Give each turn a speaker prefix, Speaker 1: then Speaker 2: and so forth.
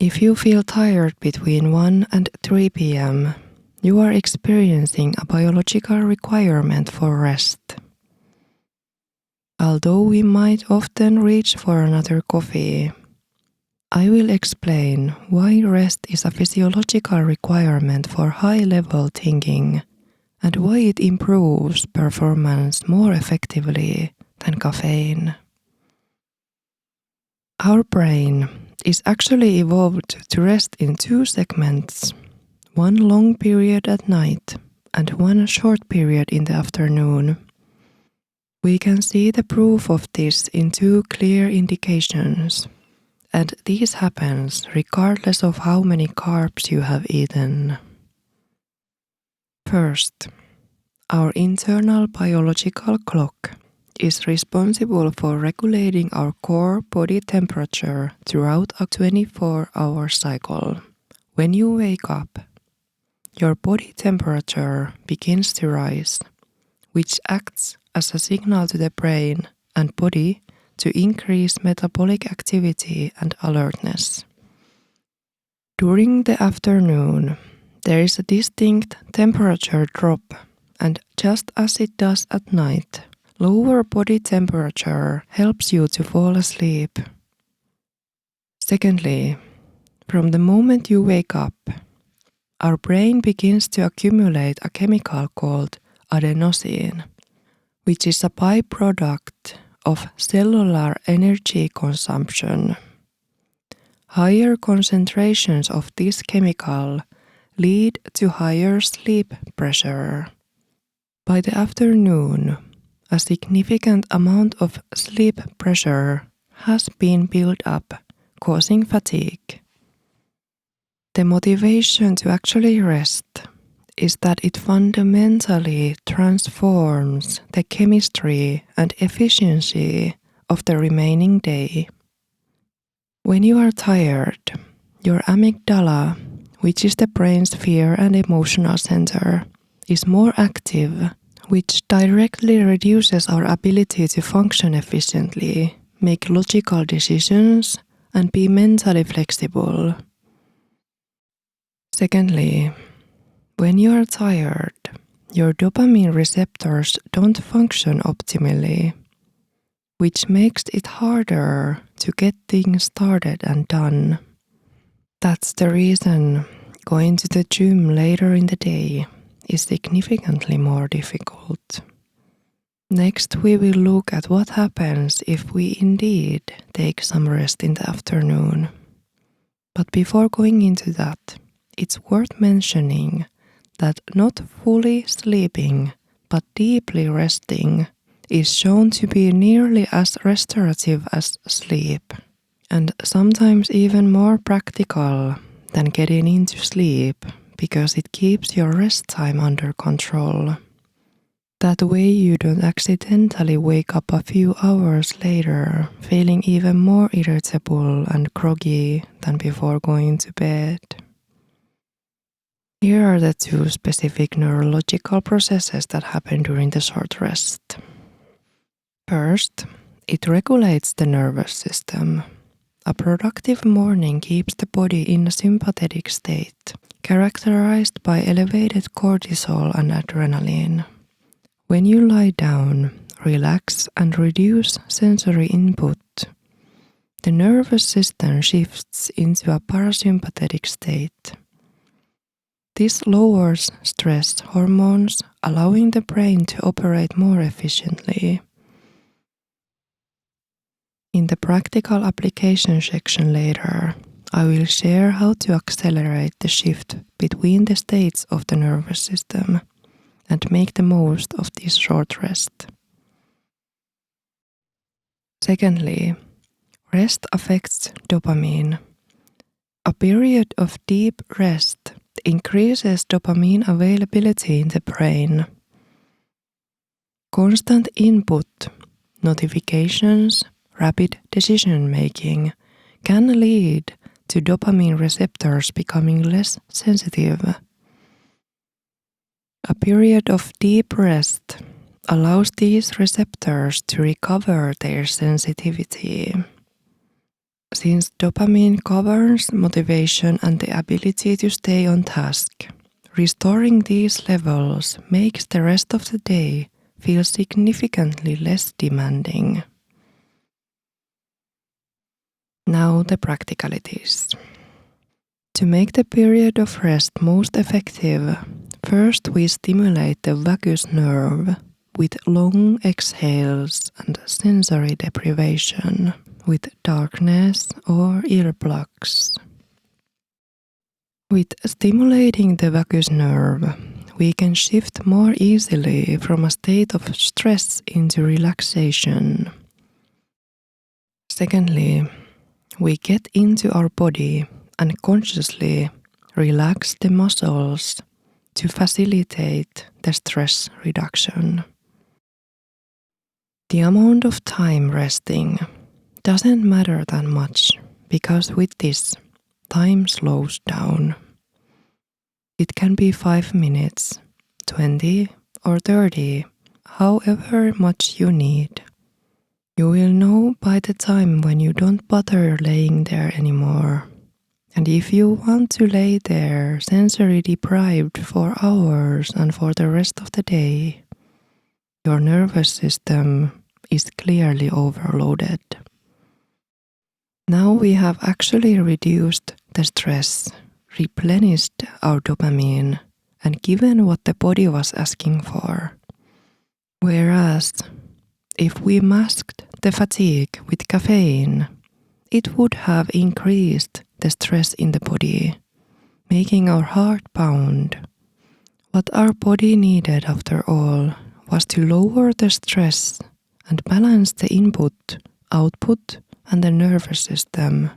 Speaker 1: If you feel tired between 1 and 3 p.m., you are experiencing a biological requirement for rest. Although we might often reach for another coffee, I will explain why rest is a physiological requirement for high-level thinking and why it improves performance more effectively than caffeine. Our brain is actually evolved to rest in 2 segments, one long period at night and one short period in the afternoon. We can see the proof of this in 2 clear indications, and this happens regardless of how many carbs you have eaten. First, our internal biological clock is responsible for regulating our core body temperature throughout a 24-hour cycle. When you wake up, your body temperature begins to rise, which acts as a signal to the brain and body to increase metabolic activity and alertness. During the afternoon, there is a distinct temperature drop, and just as it does at night, lower body temperature helps you to fall asleep. Secondly, from the moment you wake up, our brain begins to accumulate a chemical called adenosine, which is a byproduct of cellular energy consumption. Higher concentrations of this chemical lead to higher sleep pressure. By the afternoon, a significant amount of sleep pressure has been built up, causing fatigue. The motivation to actually rest is that it fundamentally transforms the chemistry and efficiency of the remaining day. When you are tired, your amygdala, which is the brain's fear and emotional center, is more active, which directly reduces our ability to function efficiently, make logical decisions, and be mentally flexible. Secondly, when you are tired, your dopamine receptors don't function optimally, which makes it harder to get things started and done. That's the reason going to the gym later in the day is significantly more difficult. Next, we will look at what happens if we indeed take some rest in the afternoon. But before going into that, it's worth mentioning that not fully sleeping but deeply resting is shown to be nearly as restorative as sleep, and sometimes even more practical than getting into sleep because it keeps your rest time under control. That way you don't accidentally wake up a few hours later feeling even more irritable and groggy than before going to bed. Here are the 2 specific neurological processes that happen during the short rest. First, it regulates the nervous system. A productive morning keeps the body in a sympathetic state, characterized by elevated cortisol and adrenaline. When you lie down, relax, and reduce sensory input, the nervous system shifts into a parasympathetic state. This lowers stress hormones, allowing the brain to operate more efficiently. In the practical application section later, I will share how to accelerate the shift between the states of the nervous system and make the most of this short rest. Secondly, rest affects dopamine. A period of deep rest increases dopamine availability in the brain. Constant input, notifications, rapid decision-making can lead to dopamine receptors becoming less sensitive. A period of deep rest allows these receptors to recover their sensitivity. Since dopamine governs motivation and the ability to stay on task, restoring these levels makes the rest of the day feel significantly less demanding. Now the practicalities. To make the period of rest most effective, first we stimulate the vagus nerve with long exhales and sensory deprivation with darkness or earplugs. With stimulating the vagus nerve, we can shift more easily from a state of stress into relaxation. Secondly, we get into our body and consciously relax the muscles to facilitate the stress reduction. The amount of time resting doesn't matter that much because with this, time slows down. It can be 5 minutes, 20 or 30, however much you need. You will know by the time when you don't bother laying there anymore. And if you want to lay there sensory deprived for hours and for the rest of the day, your nervous system is clearly overloaded. Now we have actually reduced the stress, replenished our dopamine, and given what the body was asking for. Whereas, if we masked the fatigue with caffeine, it would have increased the stress in the body, making our heart pound. What our body needed after all was to lower the stress and balance the input, output, and the nervous system.